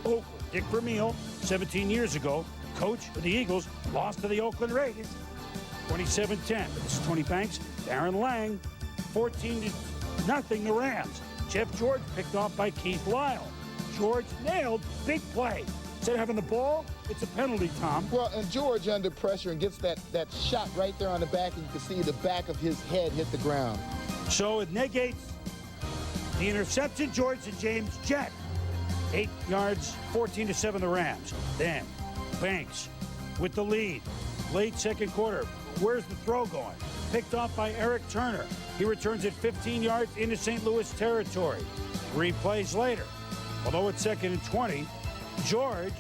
Oakland. Dick Vermeil, 17 years ago, coach of the Eagles, lost to the Oakland Raiders, 27-10. This is Tony Banks, Darren Lang, 14-0 the Rams. Jeff George picked off by Keith Lyle. George nailed, big play. Instead of having the ball, it's a penalty, Tom. Well, and George under pressure and gets that shot right there on the back, and you can see the back of his head hit the ground. So it negates the interception. George to James Jett. 8 yards, 14-7 the Rams. Then Banks with the lead. Late second quarter. Where's the throw going? Picked off by Eric Turner. He returns it 15 yards into St. Louis territory. 3 plays later, although it's 2nd and 20, George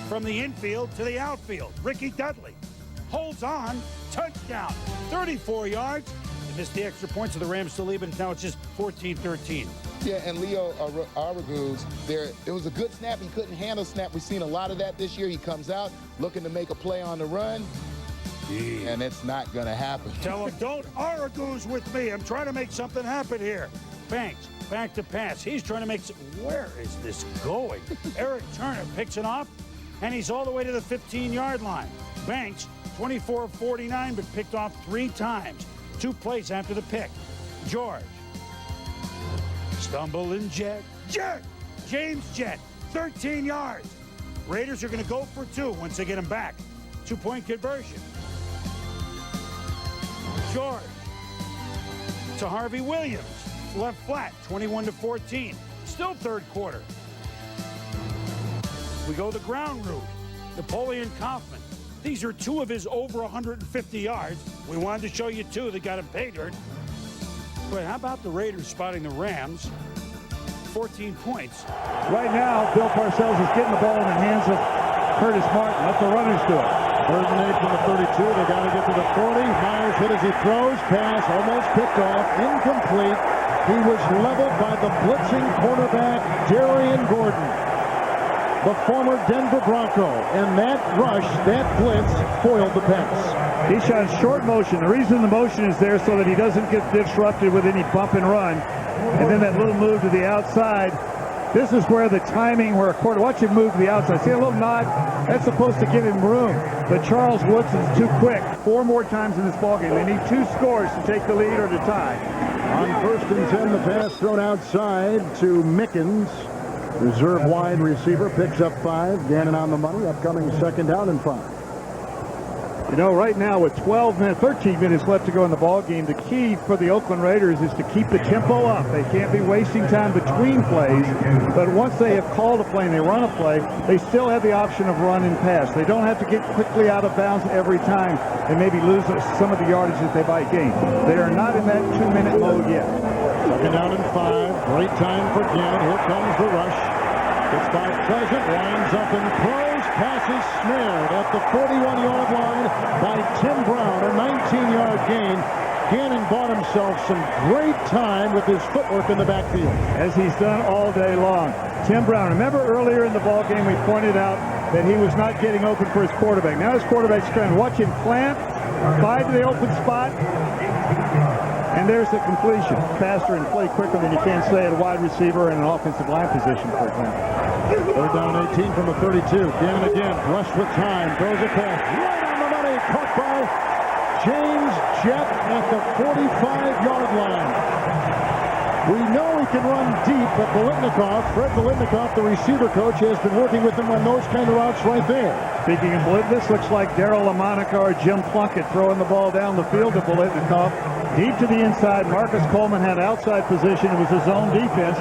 from the infield to the outfield. Ricky Dudley holds on. Touchdown. 34 yards. They missed the extra points, so the Rams still lead, but now it's just 14-13. Yeah, and Leo Araguz, it was a good snap. He couldn't handle snap. We've seen a lot of that this year. He comes out looking to make a play on the run, and it's not going to happen. Tell him, don't Araguz with me. I'm trying to make something happen here. Banks, back to pass. He's trying to make where is this going? Eric Turner picks it off, and he's all the way to the 15-yard line. Banks, 24-49, but picked off 3 times. 2 plays after the pick. George. Stumble and Jett. James Jett, 13 yards. Raiders are going to go for 2 once they get him back. 2-point conversion. George to Harvey Williams. Left flat, 21-14. Still third quarter. We go the ground route. Napoleon Kaufman. These are 2 of his over 150 yards. We wanted to show you 2 that got him pay dirt. But how about the Raiders spotting the Rams? 14 points. Right now, Bill Parcells is getting the ball in the hands of Curtis Martin. Let the runners do it. 3rd and 8 from the 32. They got to get to the 40. Myers hit as he throws. Pass almost picked off. Incomplete. He was leveled by the blitzing cornerback, Darian Gordon, the former Denver Bronco. And that rush, that blitz, foiled the pass. He shot short motion. The reason the motion is there so that he doesn't get disrupted with any bump and run. And then that little move to the outside. This is where the timing, where a quarter, watch him move to the outside. See a little nod? That's supposed to give him room. But Charles Woods is too quick. 4 more times in this ballgame. They need 2 scores to take the lead or to tie. On 1st and 10, the pass thrown outside to Mickens. Reserve wide receiver, picks up 5. Gannon on the money, upcoming 2nd down and 5. You know, right now with 13 minutes left to go in the ball game, the key for the Oakland Raiders is to keep the tempo up. They can't be wasting time between plays, but once they have called a play and they run a play, they still have the option of run and pass. They don't have to get quickly out of bounds every time and maybe lose some of the yardage that they might gain. They are not in that 2-minute mode yet. 2nd down and 5. Great time for Gannon. Here comes the rush. It's by Pleasant, winds up and throws. Pass is snared at the 41-yard line by Tim Brown, a 19-yard gain. Gannon bought himself some great time with his footwork in the backfield. As he's done all day long. Tim Brown, remember earlier in the ball game we pointed out that he was not getting open for his quarterback. Now his quarterback's trying to watch him plant, find the open spot, and there's the completion. Faster and play quicker than you can say at a wide receiver and an offensive line position, for example. 3rd down 18 from the 32. Gannon again, rushed with time, throws a pass right on the money, caught by James Jett at the 45-yard line. We know he can run deep, but Fred Bolitnikoff, the receiver coach, has been working with him on those kind of routes right there. Speaking of Bolitnikoff, looks like Darryl LaMonica or Jim Plunkett throwing the ball down the field to Bolitnikoff. Deep to the inside. Marcus Coleman had outside position. It was his own defense.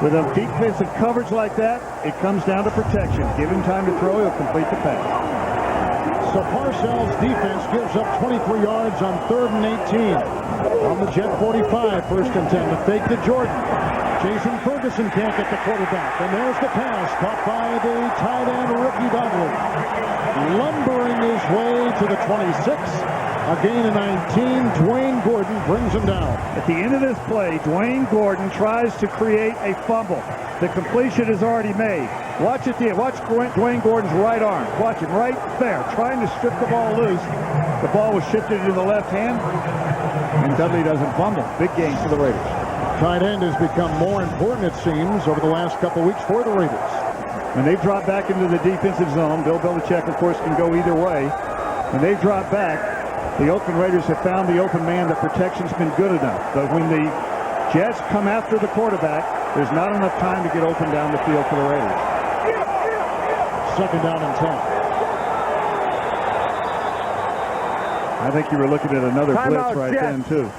With a defensive coverage like that, it comes down to protection. Give him time to throw, he'll complete the pass. So Parcells' defense gives up 23 yards on 3rd and 18. On the Jet 45, 1st and 10. The fake to Jordan. Jason Ferguson can't get the quarterback. And there's the pass caught by the tight end Ricky Dudley. Lumbering his way to the 26. A gain of 19. Dwayne Gordon brings him down. At the end of this play, Dwayne Gordon tries to create a fumble. The completion is already made. Watch it there. Watch Dwayne Gordon's right arm. Watch him right there, trying to strip the ball loose. The ball was shifted to the left hand, and Dudley doesn't fumble. Big gain for the Raiders. Tight end has become more important, it seems, over the last couple weeks for the Raiders. When they drop back into the defensive zone, Bill Belichick, of course, can go either way. When they drop back, the Oakland Raiders have found the open man. The protection's been good enough. But when the Jets come after the quarterback, there's not enough time to get open down the field for the Raiders. Second down and 10. I think you were looking at another blitz right then, too.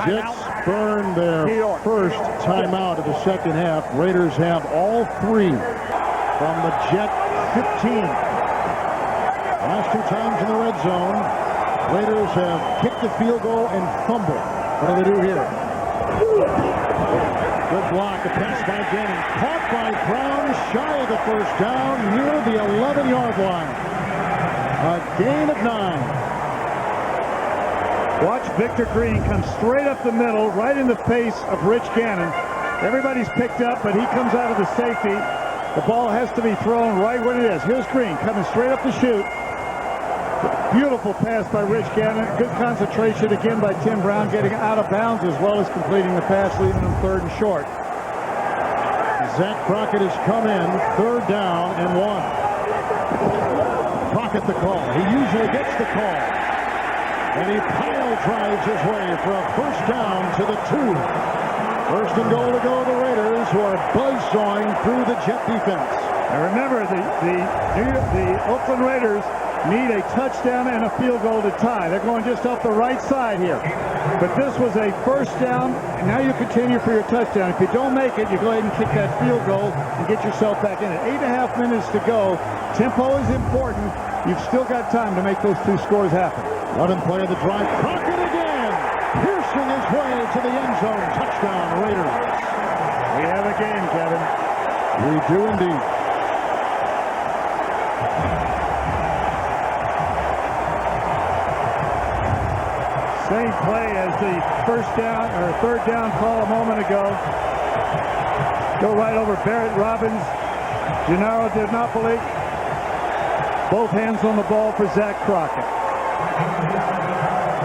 Jets burn their first timeout of the second half. Raiders have all three from the Jet 15. Last two times in the red zone, Raiders have kicked the field goal and fumbled. What do they do here? Good block, the pass by Gannon. Caught by Brown, shy of the first down, near the 11-yard line. A gain of 9. Watch Victor Green come straight up the middle, right in the face of Rich Gannon. Everybody's picked up, but he comes out of the safety. The ball has to be thrown right where it is. Here's Green coming straight up the chute. Beautiful pass by Rich Gannon. Good concentration again by Tim Brown, getting out of bounds as well as completing the pass, leaving him third and short. Zach Crockett has come in, third down and 1. Crockett the call. He usually gets the call. And he pile drives his way for a first down to the 2. First and goal to go to the Raiders, who are buzzsawing through the Jet defense. And remember, the Oakland Raiders need a touchdown and a field goal to tie. They're going just off the right side here. But this was a first down, and now you continue for your touchdown. If you don't make it, you go ahead and kick that field goal and get yourself back in it. 8.5 minutes to go. Tempo is important. You've still got time to make those two scores happen. 11th play of the drive. Crockett again, piercing his way to the end zone. Touchdown, Raiders. We have a game, Kevin. We do indeed. Same play as the first down or third down call a moment ago. Go right over Barrett Robbins, Gennaro DiNapoli. Both hands on the ball for Zach Crockett.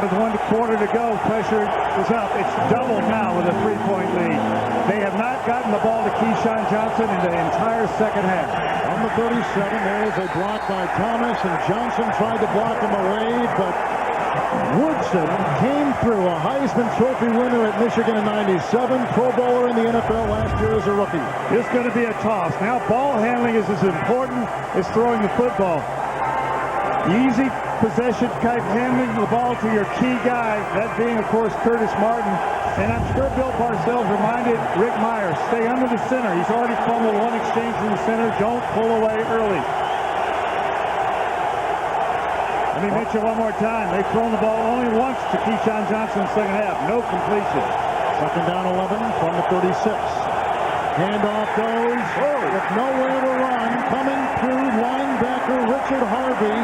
With 1 quarter to go, pressure is up. It's doubled now with a 3-point lead. They have not gotten the ball to Keyshawn Johnson in the entire second half. On the 37, there is a block by Thomas, and Johnson tried to block him away, but Woodson came through, a Heisman Trophy winner at Michigan in '97, Pro Bowler in the NFL last year as a rookie. It's going to be a toss. Now ball handling is as important as throwing the football. Easy possession type, handing the ball to your key guy, that being, of course, Curtis Martin. And I'm sure Bill Parcells reminded Rick Myers, stay under the center. He's already fumbled one exchange in the center. Don't pull away early. Let me mention one more time. They've thrown the ball only once to Keyshawn Johnson in the second half. No completion. Second down 11 from the 36. Handoff goes with nowhere to run. Coming through, linebacker Richard Harvey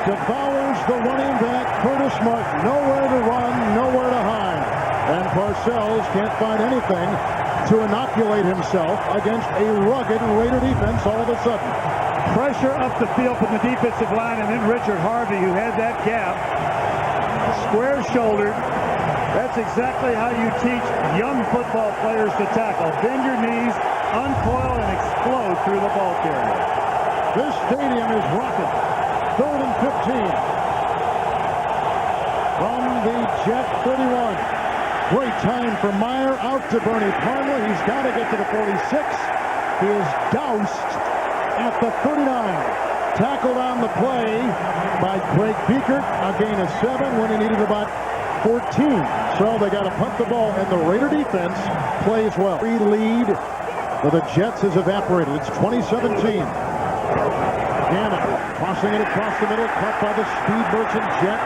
devours the running back Curtis Martin. Nowhere to run, nowhere to hide. And Parcells can't find anything to inoculate himself against a rugged Raider defense all of a sudden. Pressure up the field from the defensive line, and then Richard Harvey, who had that gap, square-shouldered. That's exactly how you teach young football players to tackle. Bend your knees, uncoil, and explode through the ball carrier. This stadium is rocking. 3rd and 15. From the Jet 31. Great time for Meyer, out to Bernie Palmer. He's got to get to the 46. He is doused at the 39. Tackled on the play by Greg Biekert. A gain of 7 when he needed about 14. So they got to punt the ball, and the Raider defense plays well. The lead for the Jets has evaporated. It's 2017. Gannon crossing it across the middle, caught by the speed merchant Jet.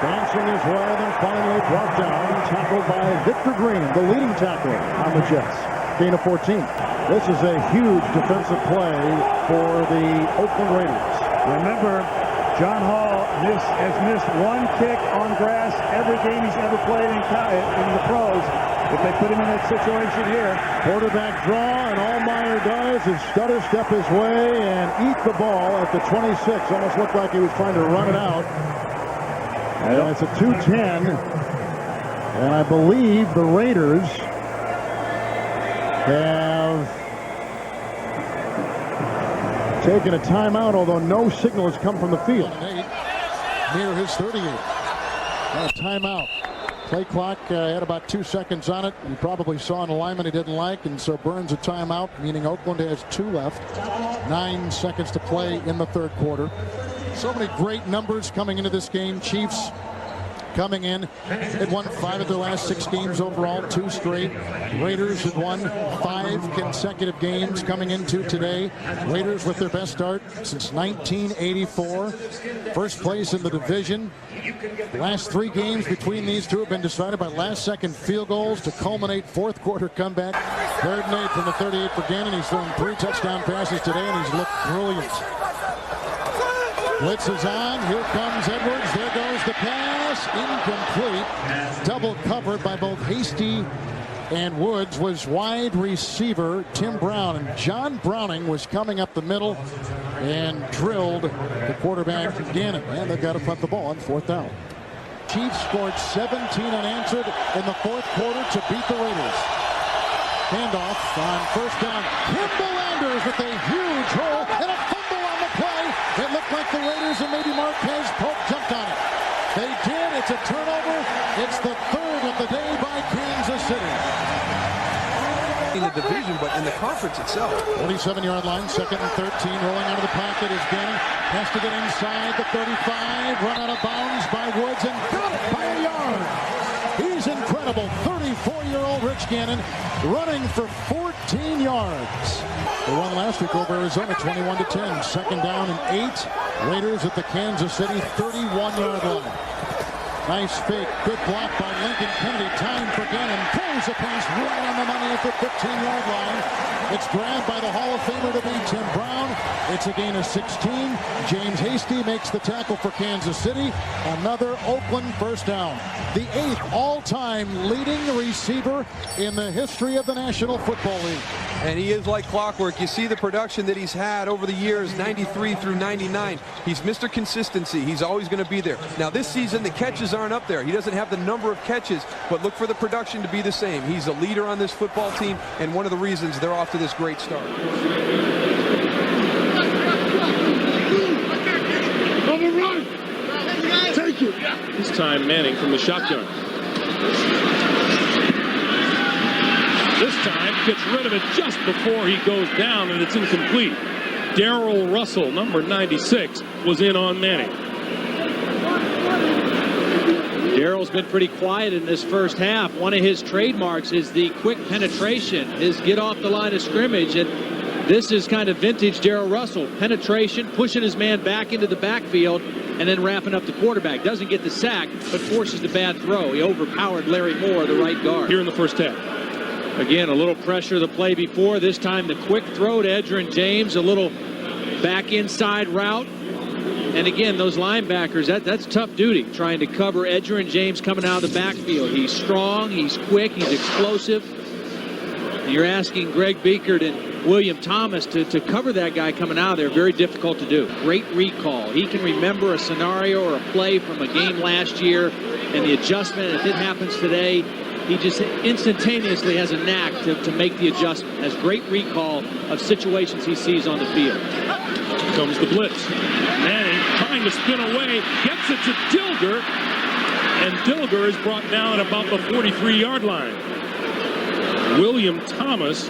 Dancing his way, then finally brought down, tackled by Victor Green, the leading tackler on the Jets. Gain of 14. This is a huge defensive play for the Oakland Raiders. Remember, John Hall has missed one kick on grass every game he's ever played in the pros. If they put him in that situation here. Quarterback draw, and all Meyer does is stutter step his way and eat the ball at the 26. Almost looked like he was trying to run it out. And it's a 2-10. And I believe the Raiders have taking a timeout, although no signal has come from the field. Near his 38. Timeout. Play clock had about 2 seconds on it. You probably saw an alignment he didn't like, and so burns a timeout, meaning Oakland has 2 left. 9 seconds to play in the third quarter. So many great numbers coming into this game. Chiefs coming in, had won 5 of their last 6 games overall, 2 straight. Raiders had won 5 consecutive games coming into today. Raiders with their best start since 1984. First place in the division. The last 3 games between these two have been decided by last-second field goals to culminate fourth-quarter comeback. 3rd and 8 from the 38 for Gannon. He's thrown 3 touchdown passes today, and he's looked brilliant. Blitz is on. Here comes Edwards. There goes the pass. Incomplete. Double covered by both Hasty and Woods. Was wide receiver Tim Brown. And John Browning was coming up the middle and drilled the quarterback Gannon. And they've got to punt the ball on 4th down. Chiefs scored 17 unanswered in the 4th quarter to beat the Raiders. Handoff on 1st down. Kimball Anders with a huge hole and a fumble on the play. It looked like the Raiders and maybe Marquez Pope jumped on it. They did. It's a turnover. It's the 3rd of the day by Kansas City. In the division, but in the conference itself. 47-yard line, 2nd and 13. Rolling out of the pocket is Gannon. Has to get inside the 35. Run out of bounds by Woods and got it by a yard. He's incredible. 34-year-old Rich Gannon running for 14 yards. They won last week over Arizona 21-10. 2nd down and 8. Raiders at the Kansas City 31-yard line. Nice fake. Good block by Lincoln Kennedy. Time for Gannon. Throws a pass right on the money at the 15-yard line. It's grabbed by the Hall of Famer to be Tim Brown. It's a gain of 16. James Hasty makes the tackle for Kansas City. Another Oakland first down. The 8th all-time leading receiver in the history of the National Football League. And he is like clockwork. You see the production that he's had over the years, 93 through 99. He's Mr. Consistency. He's always going to be there. Now this season, the catches aren't up there. He doesn't have the number of catches, but look for the production to be the same. He's a leader on this football team, and one of the reasons they're off to this great start. Take it. This time Manning from the shotgun. This time gets rid of it just before he goes down, and it's incomplete. Darrell Russell, number 96, was in on Manning. Darrell's been pretty quiet in this first half. One of his trademarks is the quick penetration, his get off the line of scrimmage, and this is kind of vintage Darrell Russell. Penetration, pushing his man back into the backfield, and then wrapping up the quarterback. Doesn't get the sack, but forces the bad throw. He overpowered Larry Moore, the right guard. Here in the first half. Again, a little pressure the play before. This time the quick throw to Edgerrin James, a little back inside route. And again, those linebackers, that's tough duty, trying to cover Edgerrin James coming out of the backfield. He's strong, he's quick, he's explosive. And you're asking Greg Biekert and William Thomas to cover that guy coming out of there. Very difficult to do. Great recall. He can remember a scenario or a play from a game last year, and the adjustment, if it happens today, he just instantaneously has a knack to make the adjustment. Has great recall of situations he sees on the field. Here comes the blitz. Manning trying to spin away, gets it to Dilger, and Dilger is brought down at about the 43-yard line. William Thomas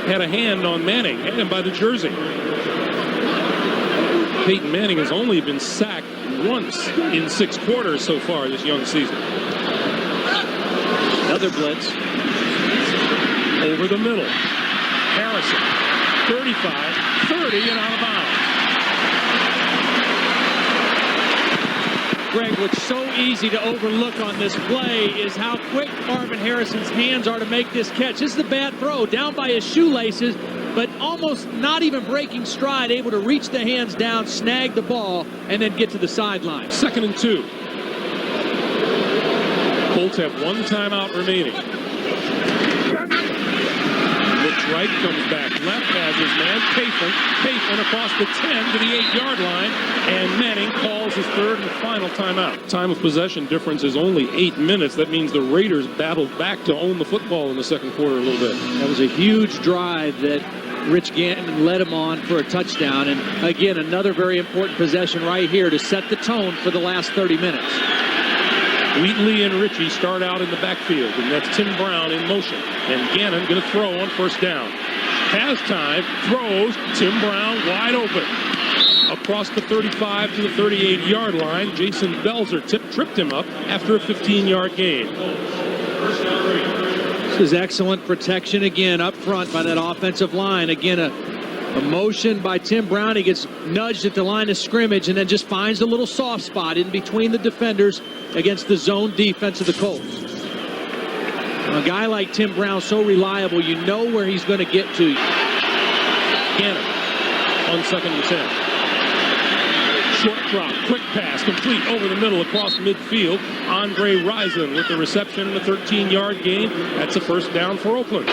had a hand on Manning, had him by the jersey. Peyton Manning has only been sacked once in 6 quarters so far this young season. Another blitz. Over the middle. Harrison, 35, 30, and out of bounds. Greg, what's so easy to overlook on this play is how quick Marvin Harrison's hands are to make this catch. This is the bad throw, down by his shoelaces, but almost not even breaking stride, able to reach the hands down, snag the ball, and then get to the sideline. 2nd and 2. Colts have 1 timeout remaining. Looks right, comes back left, has his man, Payton across the 10 to the 8-yard line, and Manning calls his 3rd and final timeout. Time of possession difference is only 8 minutes. That means the Raiders battled back to own the football in the 2nd quarter a little bit. That was a huge drive that Rich Gannon led him on for a touchdown. And again, another very important possession right here to set the tone for the last 30 minutes. Wheatley and Ritchie start out in the backfield, and that's Tim Brown in motion. And Gannon going to throw on first down. Has time, throws, Tim Brown wide open. Across the 35 to the 38-yard line, Jason Belzer tripped him up after a 15-yard gain. This is excellent protection again up front by that offensive line. Again, a motion by Tim Brown. He gets nudged at the line of scrimmage and then just finds a little soft spot in between the defenders against the zone defense of the Colts. A guy like Tim Brown, so reliable, you know where he's going to get to. Gannon on 2nd and 10. Short drop, quick pass, complete over the middle across midfield. Andre Rison with the reception and a 13-yard gain. That's a first down for Oakland.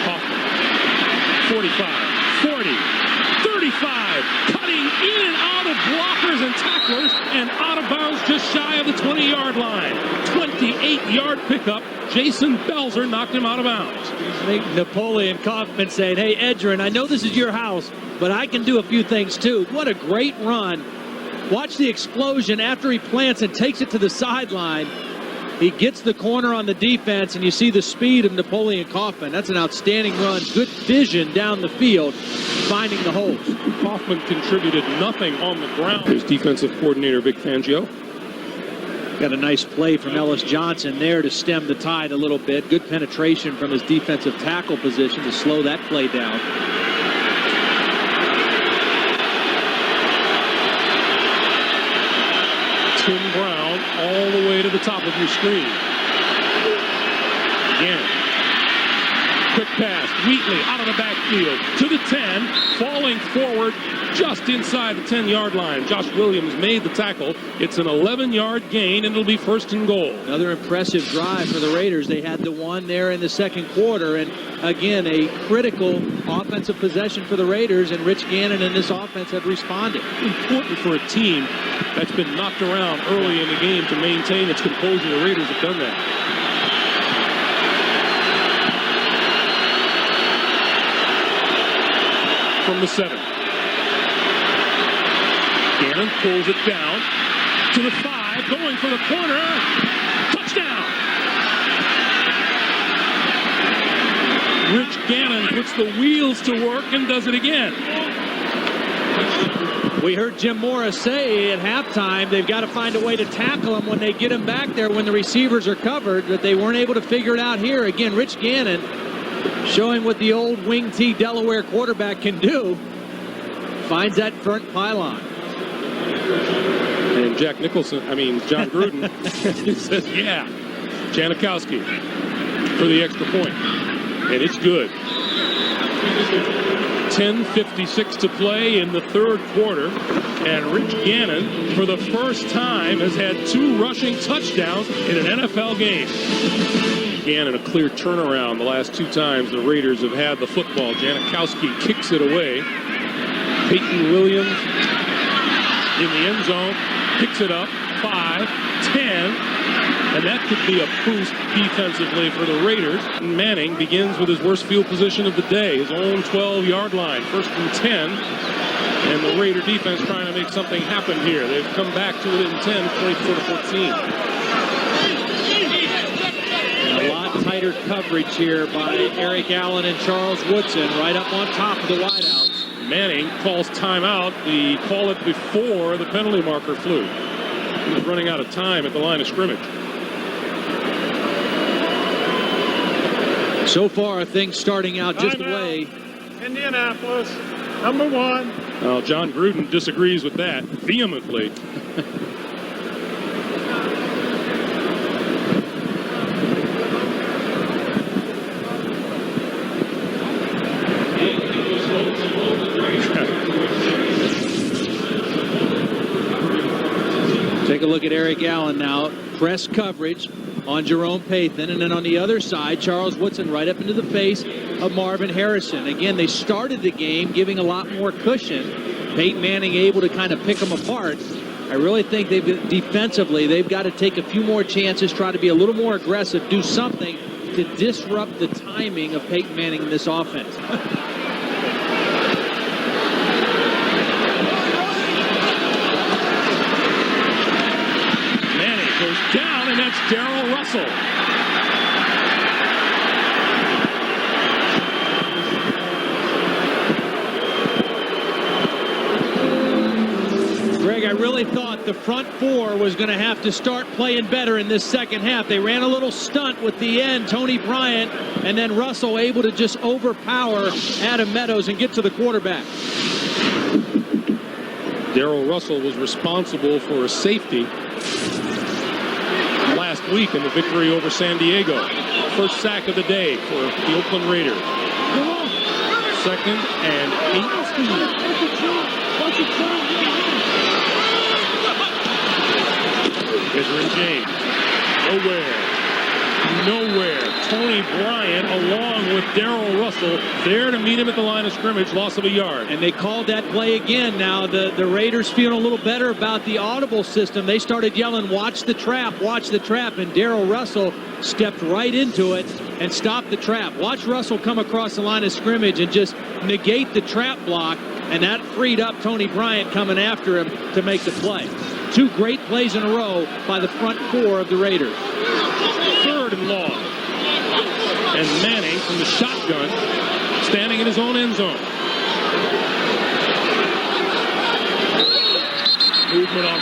Hoffman, 45, 40, 35, cutting in and out of blockers and tacklers and out of bounds just shy of the 20-yard line. 28-yard pickup. Jason Belzer knocked him out of bounds. I think Napoleon Kaufman saying, hey, Edgerrin, I know this is your house, but I can do a few things too. What a great run. Watch the explosion after he plants and takes it to the sideline. He gets the corner on the defense, and you see the speed of Napoleon Kaufman. That's an outstanding run. Good vision down the field, finding the holes. Kaufman contributed nothing on the ground. His defensive coordinator, Vic Fangio. Got a nice play from Ellis Johnson there to stem the tide a little bit. Good penetration from his defensive tackle position to slow that play down. Tim Brown all the way to the top of your screen. Again. Quick pass. Wheatley out of the backfield to the 10. Falling forward just inside the 10-yard line. Josh Williams made the tackle. It's an 11-yard gain, and it'll be 1st and goal. Another impressive drive for the Raiders. They had the one there in the second quarter, and again, a critical offensive possession for the Raiders, and Rich Gannon and this offense have responded. Important for a team that's been knocked around early in the game to maintain its composure. The Raiders have done that. From the 7. Gannon pulls it down to the 5, going for the corner. Touchdown! Rich Gannon puts the wheels to work and does it again. We heard Jim Morris say at halftime they've got to find a way to tackle him when they get him back there when the receivers are covered, but they weren't able to figure it out here. Again, Rich Gannon showing what the old Wing T Delaware quarterback can do. Finds that front pylon. And John Gruden says, yeah, Janikowski for the extra point. And it's good. 10:56 to play in the third quarter. And Rich Gannon, for the first time, has had 2 rushing touchdowns in an NFL game. Gannon, a clear turnaround the last 2 times the Raiders have had the football. Janikowski kicks it away. Peyton Williams in the end zone, picks it up, 5, 10, and that could be a boost defensively for the Raiders. Manning begins with his worst field position of the day, his own 12-yard line, 1st and 10, and the Raider defense trying to make something happen here. They've come back to it in 10, 24-14. A lot tighter coverage here by Eric Allen and Charles Woodson right up on top of the wideouts. Manning calls timeout. He called it before the penalty marker flew. He was running out of time at the line of scrimmage. So far, things starting out just the way. Indianapolis, number 1. Well, John Gruden disagrees with that vehemently. Take a look at Eric Allen now. Press coverage on Jerome Pathan. And then on the other side, Charles Woodson right up into the face of Marvin Harrison. Again, they started the game giving a lot more cushion. Peyton Manning able to kind of pick them apart. I really think defensively, they've got to take a few more chances, try to be a little more aggressive, do something to to disrupt the timing of Peyton Manning in this offense. Manning goes down, and that's Darrell Russell. Greg, I really thought the front four was going to have to start playing better in this second half. They ran a little stunt with the end, Tony Bryant, and then Russell able to just overpower Adam Meadows and get to the quarterback. Darrell Russell was responsible for a safety last week in the victory over San Diego. First sack of the day for the Oakland Raiders. 2nd and 18. Edgerrin James. Nowhere. Tony Bryant along with Darrell Russell there to meet him at the line of scrimmage. Loss of a yard. And they called that play again. Now the Raiders feeling a little better about the audible system. They started yelling, watch the trap, and Darrell Russell stepped right into it and stopped the trap. Watch Russell come across the line of scrimmage and just negate the trap block, and that freed up Tony Bryant coming after him to make the play. 2 great plays in a row by the front four of the Raiders. 3rd and long. And Manning from the shotgun, standing in his own end zone. Movement on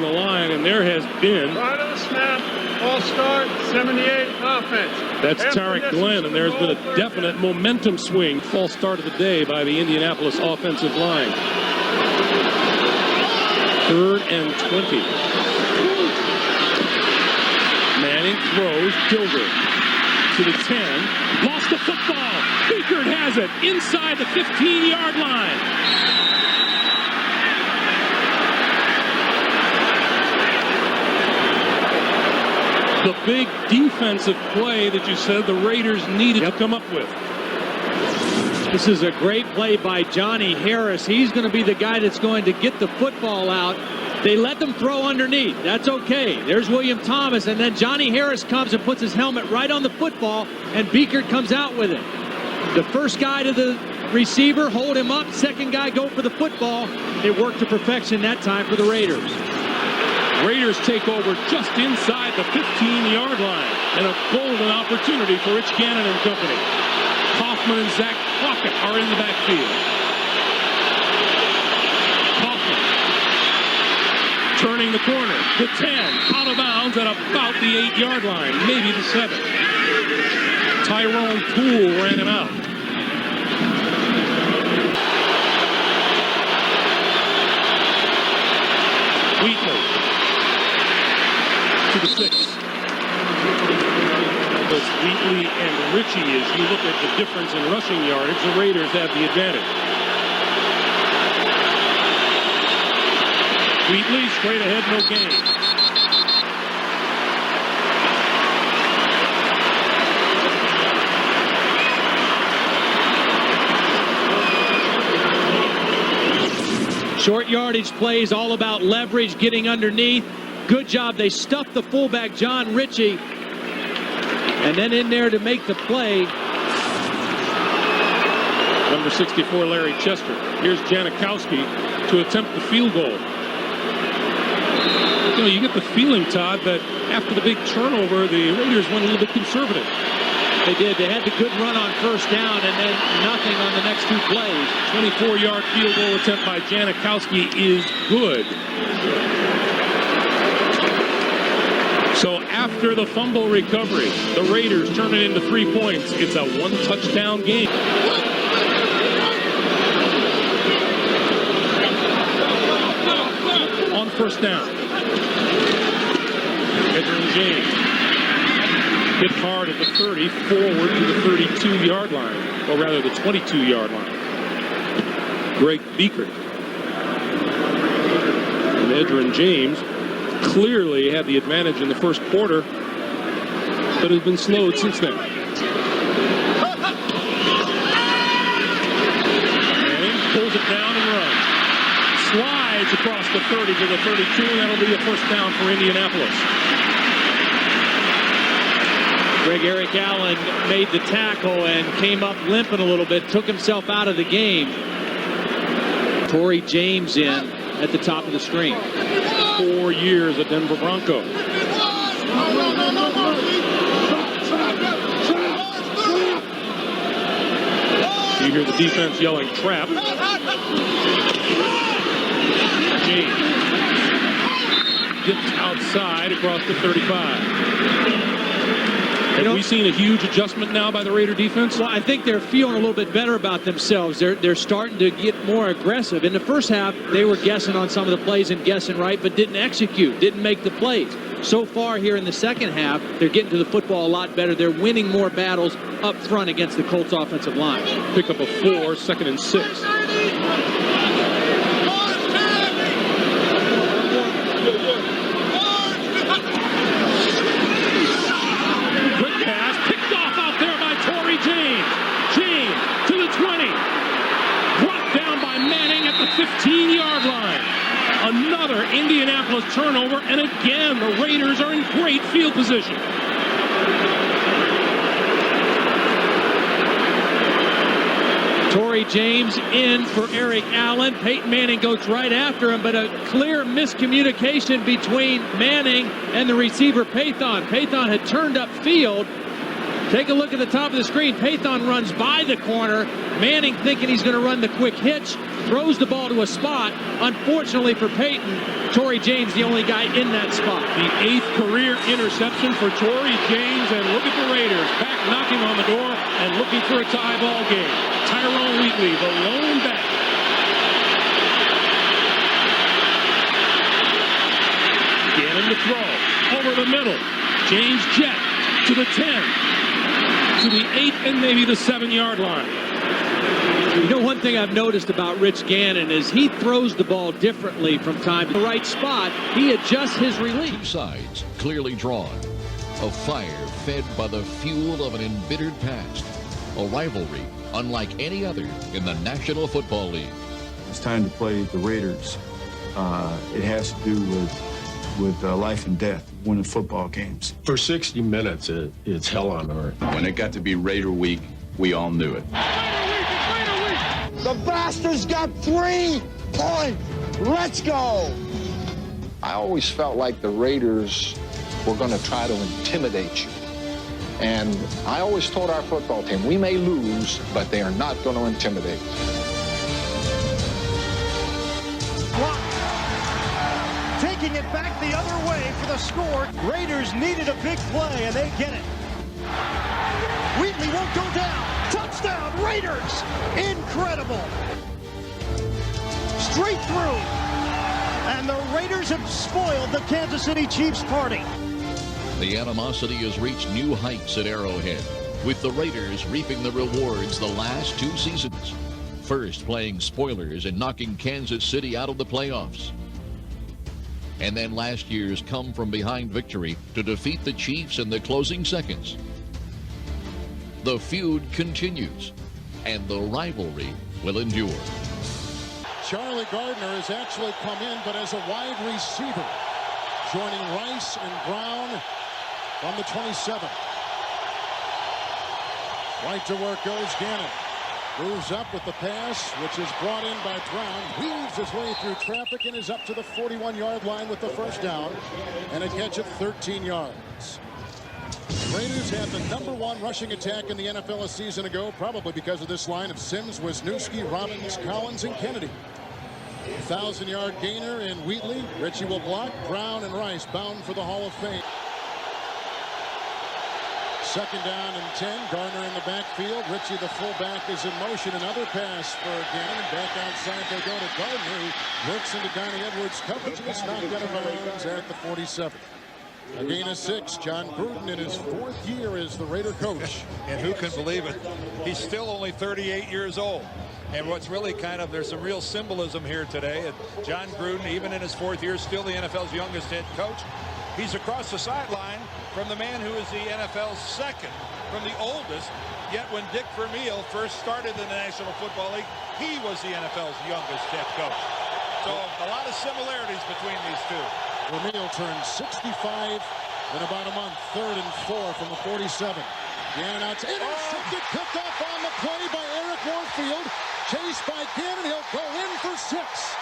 the line, and there has been. Right on the snap, all start, 78 offense. That's Tarek Glenn, and there's been a definite momentum swing. False start of the day by the Indianapolis offensive line. 3rd and 20. Manning throws, Dilger to the 10. Lost the football. Beekert has it inside the 15-yard line. The big defensive play that you said the Raiders needed to come up with. This is a great play by Johnny Harris. He's going to be the guy that's going to get the football out. They let them throw underneath. That's okay. There's William Thomas, and then Johnny Harris comes and puts his helmet right on the football, and Beekert comes out with it. The first guy to the receiver, hold him up. Second guy, go for the football. It worked to perfection that time for the Raiders. Raiders take over just inside the 15-yard line, and a golden opportunity for Rich Gannon and company. Kaufman and Zach Crockett are in the backfield. Kaufman turning the corner. The 10 out of bounds at about the 8-yard line, maybe the 7. Tyrone Poole ran him out. Wheatley to the 6. Both Wheatley and Ritchie, as you look at the difference in rushing yardage, the Raiders have the advantage. Wheatley straight ahead, no gain. Short yardage plays, all about leverage, getting underneath. Good job. They stuffed the fullback, John Ritchie. And then in there to make the play. Number 64, Larry Chester. Here's Janikowski to attempt the field goal. You know, you get the feeling, Todd, that after the big turnover, the Raiders went a little bit conservative. They did. They had the good run on first down and then nothing on the next 2 plays. 24-yard field goal attempt by Janikowski is good. So after the fumble recovery, the Raiders turn it into 3 points. It's a 1-touchdown game. On first down, Edgerrin James hit hard at the 30, forward to the 32-yard line, or rather the 22-yard line. Greg Beekert and Edgerrin James clearly had the advantage in the first quarter, but has been slowed since then. Manning pulls it down and runs. Slides across the 30 to the 32, and that'll be a first down for Indianapolis. Eric Allen made the tackle and came up limping a little bit, took himself out of the game. Torrey James in at the top of the screen. 4 years at Denver Bronco. You hear the defense yelling trap. James gets outside across the 35. Have we seen a huge adjustment now by the Raider defense? Well, I think they're feeling a little bit better about themselves. They're starting to get more aggressive. In the first half, they were guessing on some of the plays and guessing right, but didn't execute, didn't make the plays. So far here in the second half, they're getting to the football a lot better. They're winning more battles up front against the Colts offensive line. Pick up a 4, 2nd and 6. the 15-yard line. Another Indianapolis turnover, and again, the Raiders are in great field position. Torrey James in for Eric Allen. Peyton Manning goes right after him, but a clear miscommunication between Manning and the receiver Pathon. Pathon had turned upfield. Take a look at the top of the screen. Pathon runs by the corner. Manning, thinking he's going to run the quick hitch, throws the ball to a spot. Unfortunately for Peyton, Torrey James the only guy in that spot. The 8th career interception for Torrey James, and look at the Raiders back knocking on the door and looking for a tie ball game. Tyrone Wheatley, the lone back. Gannon to throw over the middle. James Jett to the 10. To the 8 and maybe the 7-yard line. You know, one thing I've noticed about Rich Gannon is he throws the ball differently from time to the right spot. He adjusts his release. Two sides clearly drawn. A fire fed by the fuel of an embittered past. A rivalry unlike any other in the National Football League. It's time to play the Raiders. It has to do with life and death, winning football games. For 60 minutes, it's hell on earth. When it got to be Raider Week, we all knew it. The Bastards got 3 points. Let's go. I always felt like the Raiders were going to try to intimidate you. And I always told our football team, we may lose, but they are not going to intimidate. Taking it back the other way for the score. Raiders needed a big play, and they get it. Wheatley won't go down. Touchdown, Raiders! Incredible. Straight through. And the Raiders have spoiled the Kansas City Chiefs party. The animosity has reached new heights at Arrowhead, with the Raiders reaping the rewards the last 2 seasons. First playing spoilers and knocking Kansas City out of the playoffs. And then last year's come-from-behind victory to defeat the Chiefs in the closing seconds. The feud continues, and the rivalry will endure. Charlie Gardner has actually come in, but as a wide receiver, joining Rice and Brown on the 27. Right to work goes Gannon. Moves up with the pass, which is brought in by Brown. Weaves his way through traffic and is up to the 41-yard line with the first down. And a catch of 13 yards. Raiders had the #1 rushing attack in the NFL a season ago, probably because of this line of Sims, Wisniewski, Robbins, Collins, and Kennedy. 1,000-yard gainer in Wheatley. Ritchie will block. Brown and Rice bound for the Hall of Fame. Second down and 10. Garner in the backfield. Ritchie, the fullback, is in motion. Another pass for Gannon. Back outside they go to Gardner, who works into Donnie Edwards' coverage and is knocked out of bounds at the 47. A gain of 6. John Gruden in his 4th year as the Raider coach. And who can believe it? He's still only 38 years old. And what's really there's some real symbolism here today. And John Gruden, even in his 4th year, still the NFL's youngest head coach. He's across the sideline from the man who is the NFL's 2nd from the oldest. Yet when Dick Vermeil first started in the National Football League, he was the NFL's youngest head coach. So a lot of similarities between these two. Vermeil turned 65 in about a month. 3rd and 4 from the 47. Gannon out. Intercepted, picked off on the play by Eric Warfield. Chased by Gannon. He'll go in for 6.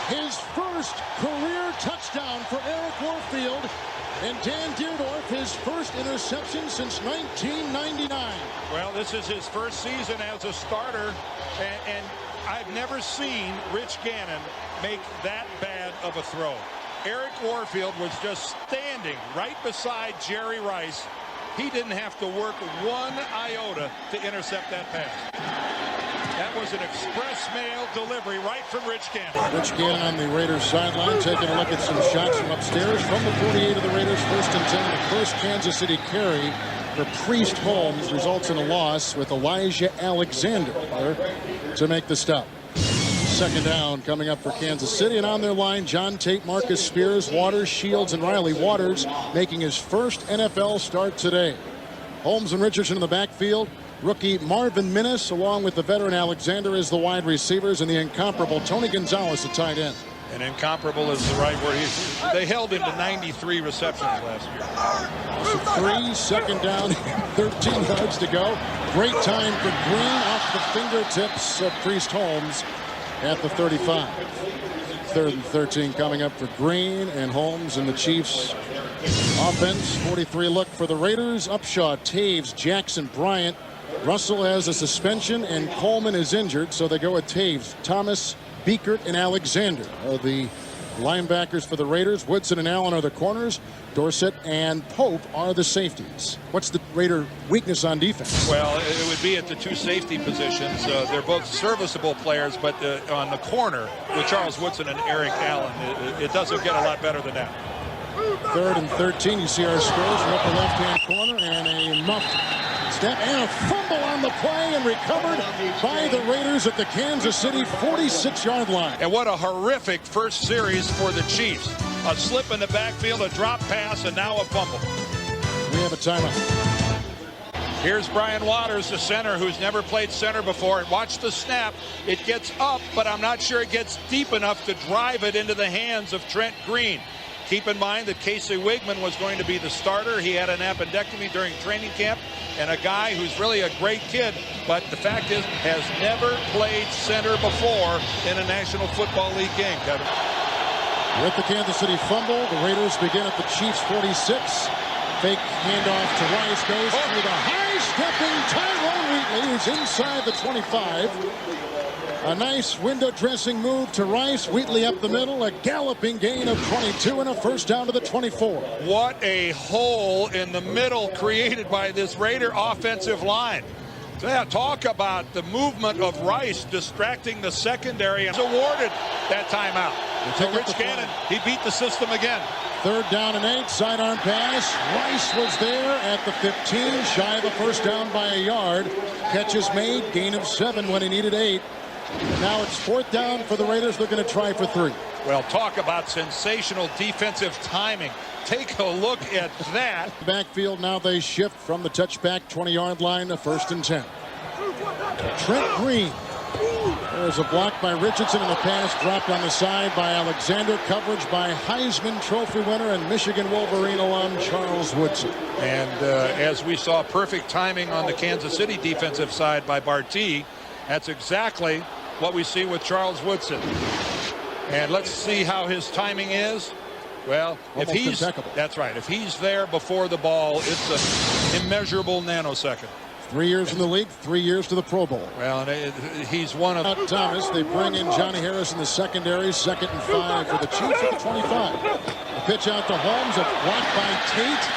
His first career touchdown for Eric Warfield. And Dan Deerdorf, his first interception since 1999. Well, this is his first season as a starter, and I've never seen Rich Gannon make that bad of a throw. Eric Warfield was just standing right beside Jerry Rice. He didn't have to work one iota to intercept that pass. That was an express mail delivery right from Rich Gannon. Rich Gannon on the Raiders sideline, taking a look at some shots from upstairs. From the 48 of the Raiders, 1st and 10. The first Kansas City carry for Priest Holmes results in a loss with Elijah Alexander there to make the stop. 2nd down coming up for Kansas City. And on their line, John Tate, Marcus Spears, Waters, Shields, and Riley. Waters making his first NFL start today. Holmes and Richardson in the backfield. Rookie Marvin Minnis, along with the veteran Alexander, as the wide receivers, and the incomparable Tony Gonzalez, the tight end. And incomparable is the right word. They held him to 93 receptions last year. 3, 2nd down, 13 yards to go. Great time for Green off the fingertips of Priest Holmes at the 35. 3rd and 13 coming up for Green and Holmes and the Chiefs. Offense, 43 look for the Raiders. Upshaw, Taves, Jackson, Bryant. Russell has a suspension and Coleman is injured, so they go with Taves, Thomas, Beekert, and Alexander are the linebackers for the Raiders. Woodson and Allen are the corners. Dorsett and Pope are the safeties. What's the Raider weakness on defense? Well, it would be at the 2 safety positions. They're both serviceable players, but on the corner with Charles Woodson and Eric Allen, it doesn't get a lot better than that. 3rd and 13. You see our scores from upper left-hand corner, and a muff step and a fumble on the play, and recovered by the Raiders at the Kansas City 46-yard line. And what a horrific first series for the Chiefs. A slip in the backfield, a drop pass, and now a fumble. We have a timeout. Here's Brian Waters, the center, who's never played center before. And watch the snap. It gets up, but I'm not sure it gets deep enough to drive it into the hands of Trent Green. Keep in mind that Casey Wigman was going to be the starter. He had an appendectomy during training camp, and a guy who's really a great kid, but the fact is has never played center before in a National Football League game, Kevin. With the Kansas City fumble, the Raiders begin at the Chiefs 46. Fake handoff to Rice, goes through the high-stepping Tyrone Wheatley, who's inside the 25. A nice window dressing move to Rice. Wheatley up the middle, a galloping gain of 22 and a first down to the 24. What a hole in the middle created by this Raider offensive line. Yeah, talk about the movement of Rice distracting the secondary, and awarded that timeout. So Rich Gannon, he beat the system again. 3rd down and 8, sidearm pass. Rice was there at the 15, shy of a first down by a yard. Catches made, gain of 7 when he needed 8. Now it's 4th down for the Raiders. They're going to try for 3. Well, talk about sensational defensive timing. Take a look at that. Backfield, now they shift from the touchback 20-yard line to 1st and 10. Trent Green. There's a block by Richardson and a pass dropped on the side by Alexander. Coverage by Heisman Trophy winner and Michigan Wolverine alum Charles Woodson. And as we saw, perfect timing on the Kansas City defensive side by Barty. That's exactly what we see with Charles Woodson. And let's see how his timing is. Well, almost if he's impeccable. That's right. If he's there before the ball, it's an immeasurable nanosecond. 3 years in the league, 3 years to the Pro Bowl. Well, and he's one of Thomas. They bring in Johnny Harris in the secondary. 2nd and 5 for the Chiefs at the 25. A pitch out to Holmes, a block by Tate,